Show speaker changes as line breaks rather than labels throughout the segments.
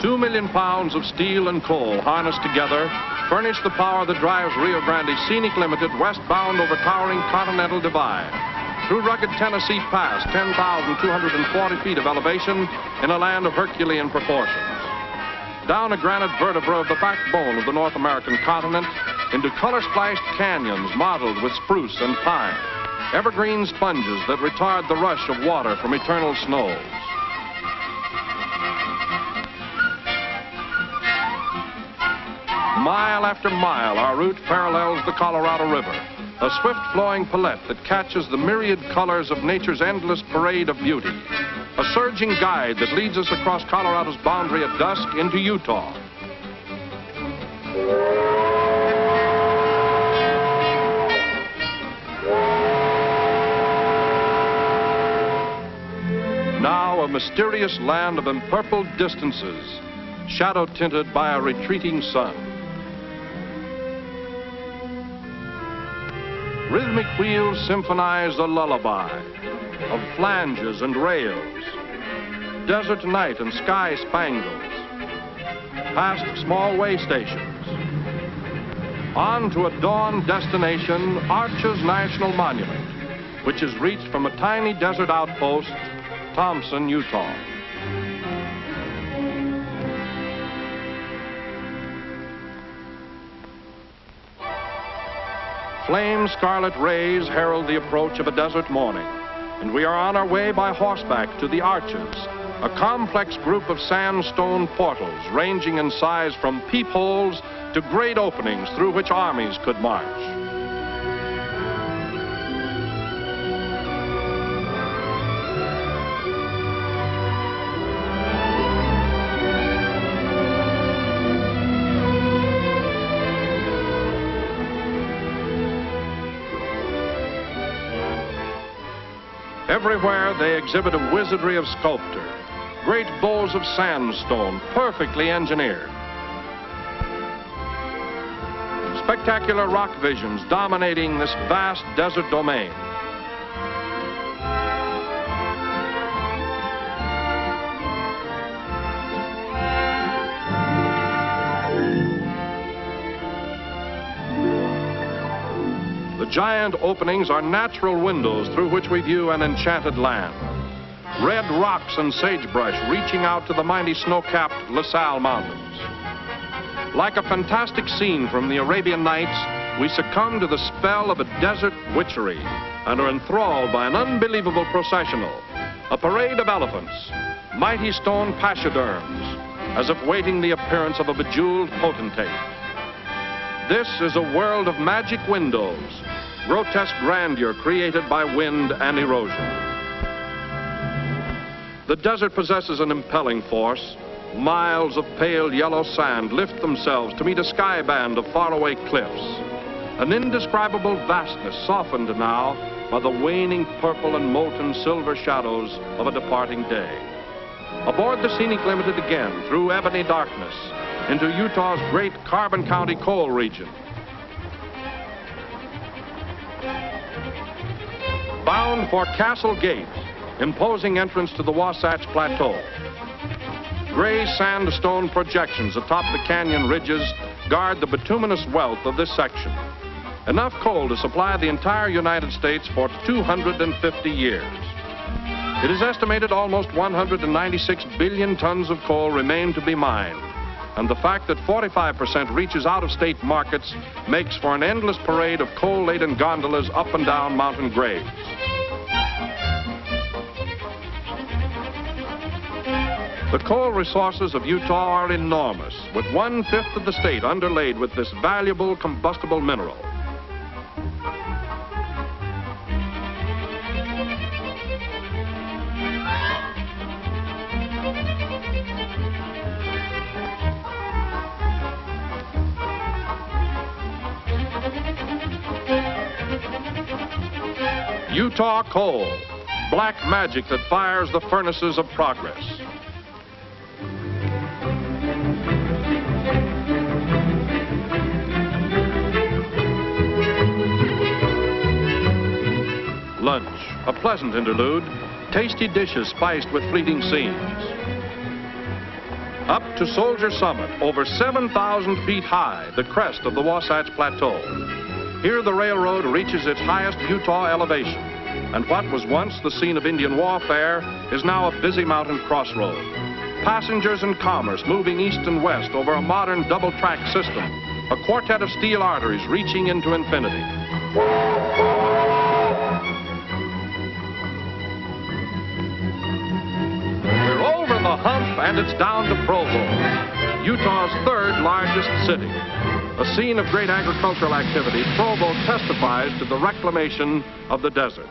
2 million pounds of steel and coal harnessed together furnish the power that drives Rio Grande Scenic Limited westbound over towering Continental Divide, through rugged Tennessee Pass, 10,240 feet of elevation in a land of Herculean proportions, down a granite vertebra of the backbone of the North American continent, into color-splashed canyons mottled with spruce and pine, evergreen sponges that retard the rush of water from eternal snows. Mile after mile, our route parallels the Colorado River, a swift-flowing palette that catches the myriad colors of nature's endless parade of beauty, a surging guide that leads us across Colorado's boundary at dusk into Utah. Now a mysterious land of empurpled distances, shadow-tinted by a retreating sun. Rhythmic wheels symphonize a lullaby of flanges and rails, desert night and sky spangles, past small way stations, on to a dawn destination, Arches National Monument, which is reached from a tiny desert outpost, Thompson, Utah. Flame scarlet rays herald the approach of a desert morning, and we are on our way by horseback to the Arches, a complex group of sandstone portals ranging in size from peepholes to great openings through which armies could march. Everywhere they exhibit a wizardry of sculpture, great bowls of sandstone perfectly engineered. Spectacular rock visions dominating this vast desert domain. The giant openings are natural windows through which we view an enchanted land. Red rocks and sagebrush reaching out to the mighty snow-capped La Salle Mountains. Like a fantastic scene from the Arabian Nights, we succumb to the spell of a desert witchery and are enthralled by an unbelievable processional, a parade of elephants, mighty stone pachyderms, as if waiting the appearance of a bejeweled potentate. This is a world of magic windows, grotesque grandeur created by wind and erosion. The desert possesses an impelling force. Miles of pale yellow sand lift themselves to meet a sky band of faraway cliffs. An indescribable vastness softened now by the waning purple and molten silver shadows of a departing day. Aboard the Scenic Limited again through ebony darkness into Utah's great Carbon County coal region. Bound for Castle Gate, imposing entrance to the Wasatch Plateau. Gray sandstone projections atop the canyon ridges guard the bituminous wealth of this section. Enough coal to supply the entire United States for 250 years. It is estimated almost 196 billion tons of coal remain to be mined, and the fact that 45% reaches out-of-state markets makes for an endless parade of coal-laden gondolas up and down mountain grades. The coal resources of Utah are enormous, with 1/5 of the state underlaid with this valuable combustible mineral. Utah coal, black magic that fires the furnaces of progress. Lunch, a pleasant interlude, tasty dishes spiced with fleeting scenes. Up to Soldier Summit, over 7,000 feet high, the crest of the Wasatch Plateau. Here the railroad reaches its highest Utah elevation, and what was once the scene of Indian warfare is now a busy mountain crossroad. Passengers and commerce moving east and west over a modern double-track system, a quartet of steel arteries reaching into infinity. We're over the hump and it's down to Provo, Utah's third largest city. A scene of great agricultural activity, Provo testifies to the reclamation of the desert.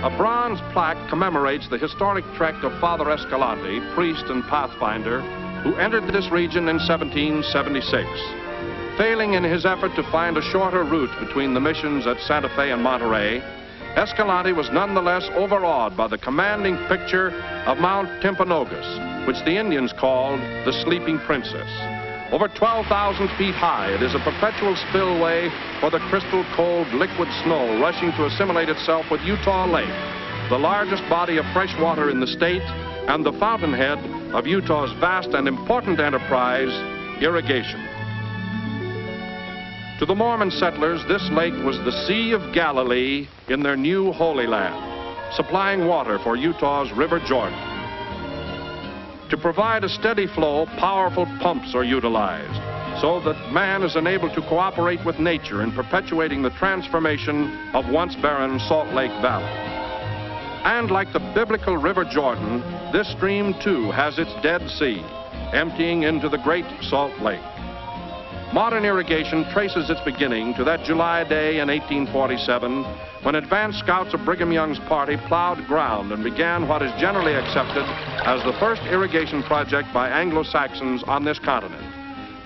A bronze plaque commemorates the historic trek of Father Escalante, priest and pathfinder, who entered this region in 1776. Failing in his effort to find a shorter route between the missions at Santa Fe and Monterey, Escalante was nonetheless overawed by the commanding picture of Mount Timpanogos, which the Indians called the Sleeping Princess. Over 12,000 feet high, it is a perpetual spillway for the crystal cold liquid snow rushing to assimilate itself with Utah Lake, the largest body of fresh water in the state and the fountainhead of Utah's vast and important enterprise, irrigation. To the Mormon settlers, this lake was the Sea of Galilee in their new Holy Land, supplying water for Utah's River Jordan. To provide a steady flow, powerful pumps are utilized so that man is enabled to cooperate with nature in perpetuating the transformation of once barren Salt Lake Valley. And like the biblical River Jordan, this stream too has its Dead Sea, emptying into the Great Salt Lake. Modern irrigation traces its beginning to that July day in 1847 when advance scouts of Brigham Young's party plowed ground and began what is generally accepted as the first irrigation project by Anglo-Saxons on this continent.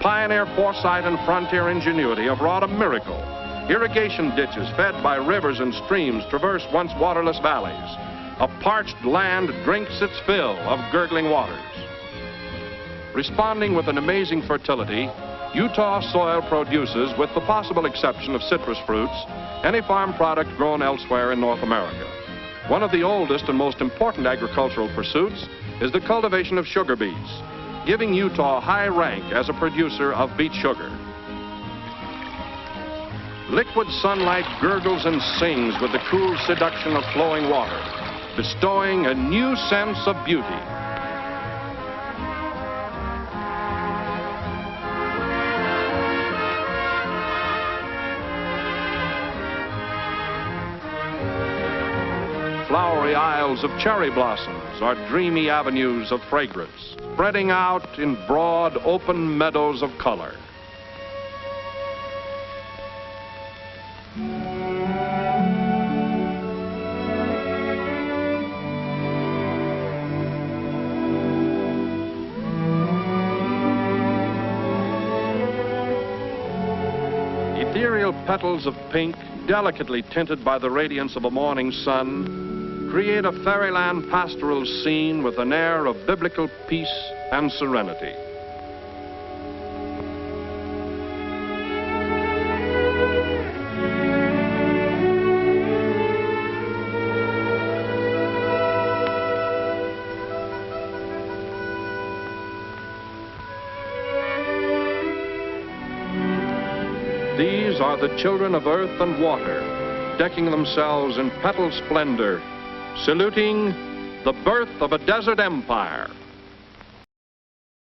Pioneer foresight and frontier ingenuity have wrought a miracle. Irrigation ditches fed by rivers and streams traverse once waterless valleys. A parched land drinks its fill of gurgling waters. Responding with an amazing fertility, Utah soil produces, with the possible exception of citrus fruits, any farm product grown elsewhere in North America. One of the oldest and most important agricultural pursuits is the cultivation of sugar beets, giving Utah high rank as a producer of beet sugar. Liquid sunlight gurgles and sings with the cool seduction of flowing water, bestowing a new sense of beauty. Flowery aisles of cherry blossoms are dreamy avenues of fragrance, spreading out in broad, open meadows of color. Ethereal petals of pink, delicately tinted by the radiance of a morning sun, create a fairyland pastoral scene with an air of biblical peace and serenity. These are the children of earth and water, decking themselves in petal splendor, saluting the birth of a desert empire.